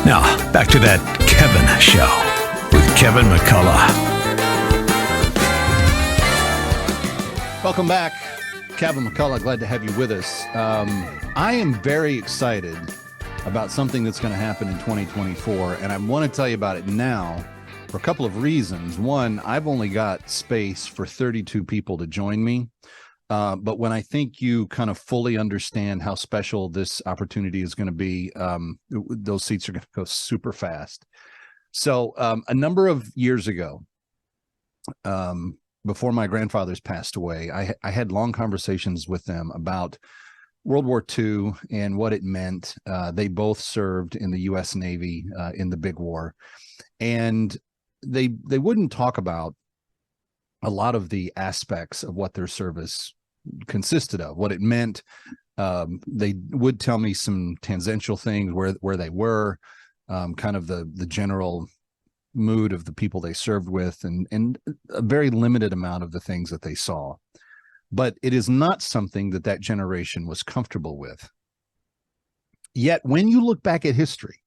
Now, back to that Kevin Show with Kevin McCullough. Welcome back. Kevin McCullough, glad to have you with us. I am very excited about something that's going to happen in 2024, and I want to tell you about it now for a couple of reasons. One, I've only got space for 32 people to join me. But when I think you kind of fully understand how special this opportunity is going to be, those seats are going to go super fast. So a number of years ago, before my grandfathers passed away, I had long conversations with them about World War II and what it meant. They both served in the U.S. Navy in the big war, and they wouldn't talk about a lot of the aspects of what their service consisted of, what it meant. They would tell me some tangential things, where they were, kind of the general mood of the people they served with, and a very limited amount of the things that they saw. But it is not something that generation was comfortable with. Yet when you look back at history,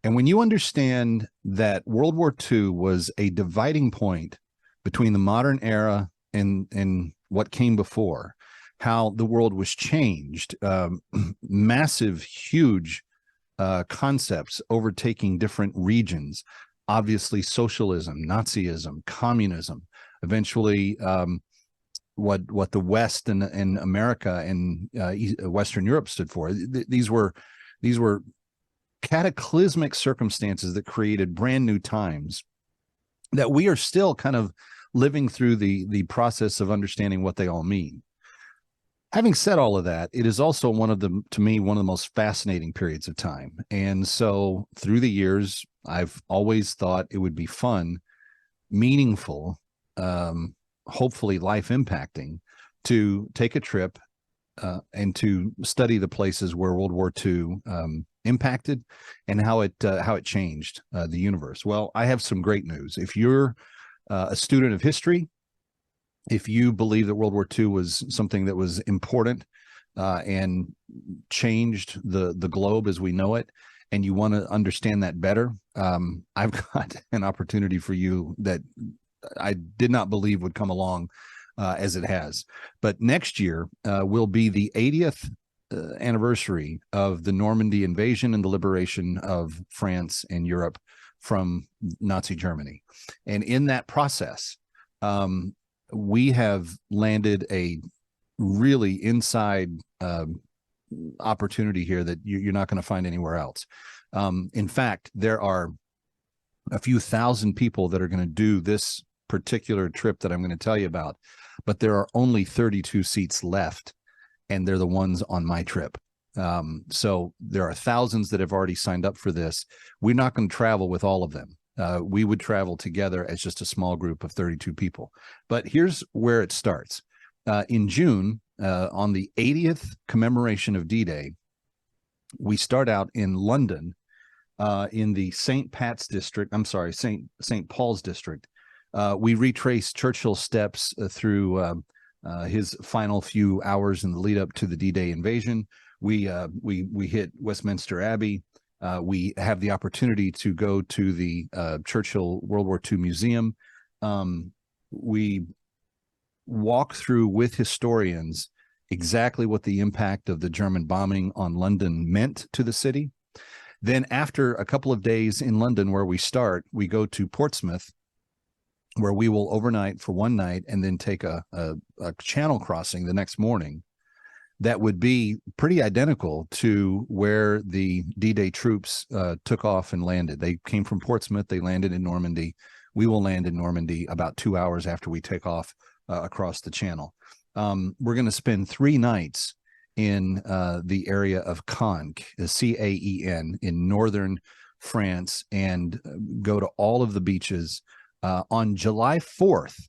and when you understand that World War II was a dividing point between the modern era and what came before, how the world was changed, massive, huge concepts overtaking different regions, obviously socialism, Nazism, communism, eventually what the West and America and Western Europe stood for. These were cataclysmic circumstances that created brand new times that we are still kind of living through the process of understanding what they all mean. Having said all of that, it is also to me, one of the most fascinating periods of time. And so through the years, I've always thought it would be fun, meaningful, hopefully life impacting, to take a trip and to study the places where World War II impacted and how it changed the universe. Well, I have some great news. If you're a student of history, if you believe that World War II was something that was important and changed the globe as we know it, and you want to understand that better, I've got an opportunity for you that I did not believe would come along as it has. But next year will be the 80th anniversary of the Normandy invasion and the liberation of France and Europe from Nazi Germany. And in that process, we have landed a really inside opportunity here that you're not going to find anywhere else. In fact, there are a few thousand people that are going to do this particular trip that I'm going to tell you about, but there are only 32 seats left, and they're the ones on my trip. So there are thousands that have already signed up for this. We're not going to travel with all of them. We would travel together as just a small group of 32 people. But here's where it starts. In June, on the 80th commemoration of D-Day, we start out in London, in the St. Paul's district. We retrace Churchill's steps through his final few hours in the lead up to the D-Day invasion. We hit Westminster Abbey. We have the opportunity to go to the Churchill World War II Museum. We walk through with historians exactly what the impact of the German bombing on London meant to the city. Then after a couple of days in London where we start, we go to Portsmouth, where we will overnight for one night and then take a channel crossing the next morning that would be pretty identical to where the D-Day troops took off and landed. They came from Portsmouth. They landed in Normandy. We will land in Normandy about 2 hours after we take off across the channel. We're going to spend 3 nights in the area of Caen, C-A-E-N, in northern France, and go to all of the beaches. On July 4th,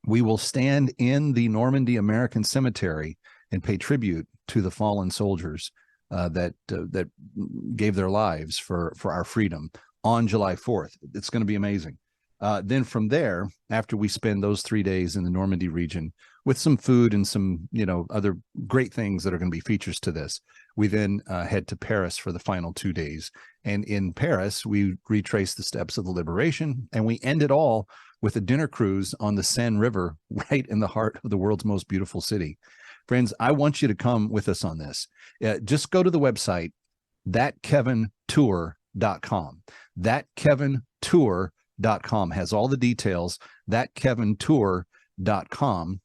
we will stand in the Normandy American Cemetery and pay tribute to the fallen soldiers that gave their lives for our freedom on July 4th. It's going to be amazing. Then from there, after we spend those 3 days in the Normandy region, with some food and some, other great things that are going to be features to this. We then head to Paris for the final 2 days. And in Paris, we retrace the steps of the liberation, and we end it all with a dinner cruise on the Seine River, right in the heart of the world's most beautiful city. Friends, I want you to come with us on this. Just go to the website, thatkevintour.com. Thatkevintour.com has all the details, thatkevintour.com.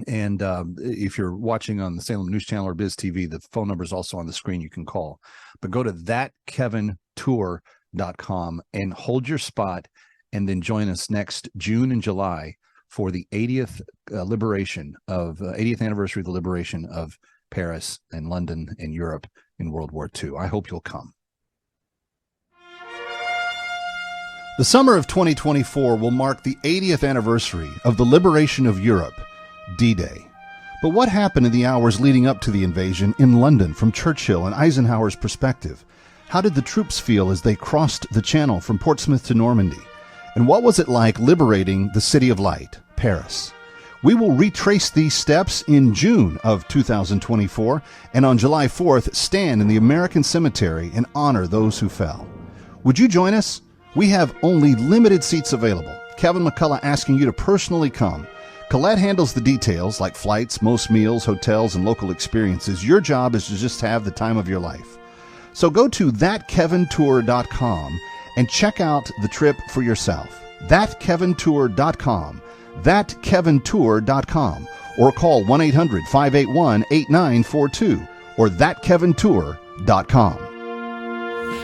And if you're watching on the Salem News Channel or Biz TV, the phone number is also on the screen. You can call. But go to thatkevintour.com and hold your spot, and then join us next June and July for the 80th liberation of 80th anniversary of the liberation of Paris and London and Europe in World War II. I hope you'll come. The summer of 2024 will mark the 80th anniversary of the liberation of Europe, D-Day. But what happened in the hours leading up to the invasion in London from Churchill and Eisenhower's perspective? How did the troops feel as they crossed the Channel from Portsmouth to Normandy? And what was it like liberating the City of Light, Paris? We will retrace these steps in June of 2024, and on July 4th, stand in the American Cemetery and honor those who fell. Would you join us? We have only limited seats available. Kevin McCullough asking you to personally come. Colette handles the details like flights, most meals, hotels, and local experiences. Your job is to just have the time of your life. So go to thatkevintour.com and check out the trip for yourself. Thatkevintour.com. Thatkevintour.com. Or call 1-800-581-8942 or thatkevintour.com.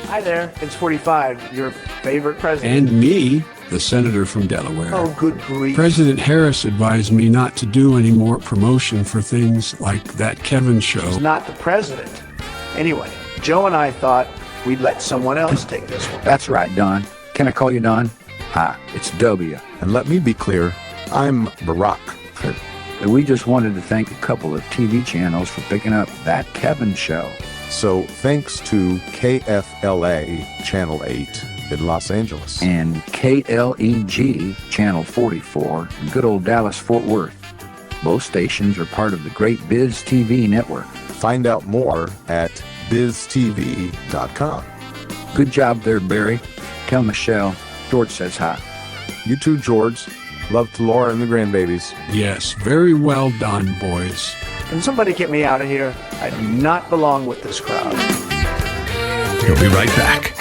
Hi there, it's 45, your favorite president. And me, the senator from Delaware. Oh, good grief. President Harris advised me not to do any more promotion for things like That Kevin Show. He's not the president. Anyway, Joe and I thought we'd let someone else take this one. That's right, Don. Can I call you Don? Hi, it's W. And let me be clear, I'm Barack. We just wanted to thank a couple of TV channels for picking up That Kevin Show. So thanks to KFLA Channel 8 in Los Angeles. And KLEG Channel 44 in good old Dallas-Fort Worth. Both stations are part of the great Biz TV network. Find out more at biztv.com. Good job there, Barry. Tell Michelle George says hi. You too, George. Love to Laura and the grandbabies. Yes, very well done, boys. Can somebody get me out of here? I do not belong with this crowd. He'll be right back.